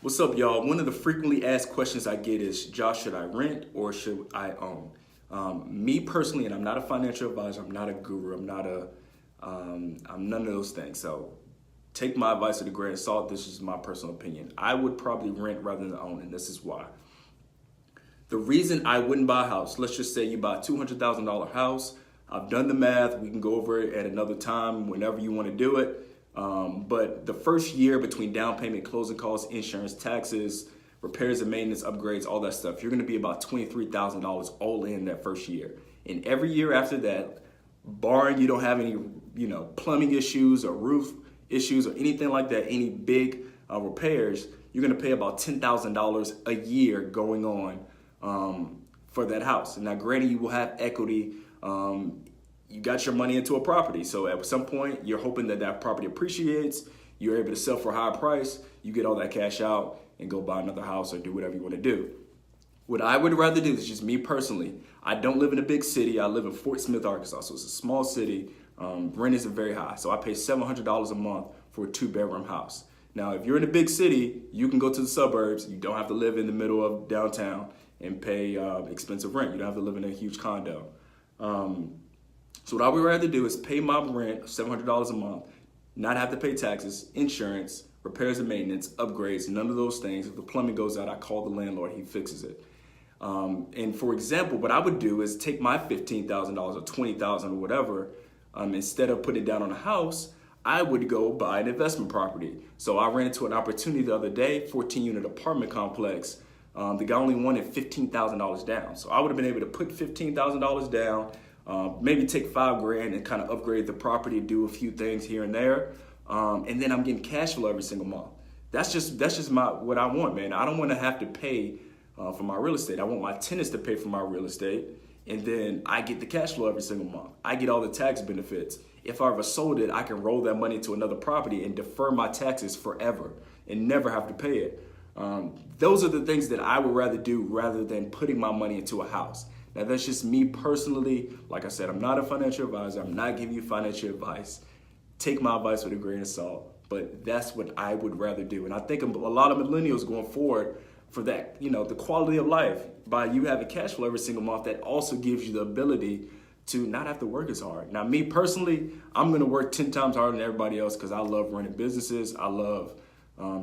What's up, y'all? One of the frequently asked questions I get is, Josh, should I rent or should I own? Me personally, and I'm not a financial advisor, I'm not a guru, I'm none of those things. So take my advice with a grain of salt. This is my personal opinion. I would probably rent rather than own, and this is why. The reason I wouldn't buy a house, let's just say you buy a $200,000 house. I've done the math. We can go over it at another time whenever you want to do it. But the first year between down payment, closing costs, insurance, taxes, repairs and maintenance, upgrades, all that stuff, you're going to be about $23,000 all in that first year. And every year after that, barring you don't have any, plumbing issues or roof issues or anything like that, any big repairs, you're going to pay about $10,000 a year going on for that house. And now, granted, you will have equity. You got your money into a property. So at some point, you're hoping that that property appreciates. You're able to sell for a higher price. You get all that cash out and go buy another house or do whatever you want to do. What I would rather do, this is just me personally. I don't live in a big city. I live in Fort Smith, Arkansas. So it's a small city. Rent isn't very high. So I pay $700 a month for a 2-bedroom house. Now, if you're in a big city, you can go to the suburbs. You don't have to live in the middle of downtown and pay expensive rent. You don't have to live in a huge condo. So what I would rather do is pay my rent, $700 a month, not have to pay taxes, insurance, repairs and maintenance, upgrades, none of those things. If the plumbing goes out, I call the landlord, he fixes it. And for example, what I would do is take my $15,000 or $20,000 or whatever, instead of putting it down on a house, I would go buy an investment property. So I ran into an opportunity the other day, 14-unit apartment complex. The guy only wanted $15,000 down. So I would have been able to put $15,000 down, maybe take $5,000 and kind of upgrade the property, do a few things here and there. And then I'm getting cash flow every single month. That's just what I want, man. I don't want to have to pay for my real estate. I want my tenants to pay for my real estate. And then I get the cash flow every single month. I get all the tax benefits. If I ever sold it, I can roll that money to another property and defer my taxes forever and never have to pay it. Those are the things that I would rather do rather than putting my money into a house. Now, that's just me personally. Like I said, I'm not a financial advisor. I'm not giving you financial advice. Take my advice with a grain of salt. But that's what I would rather do. And I think a lot of millennials going forward for that, the quality of life by you having cash flow every single month, that also gives you the ability to not have to work as hard. Now, me personally, I'm going to work 10 times harder than everybody else because I love running businesses. I love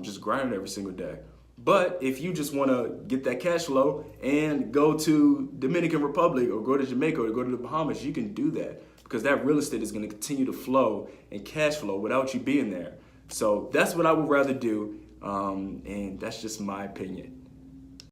just grinding every single day. But if you just want to get that cash flow and go to Dominican Republic or go to Jamaica or go to the Bahamas, you can do that because that real estate is going to continue to flow and cash flow without you being there. So that's what I would rather do. And that's just my opinion.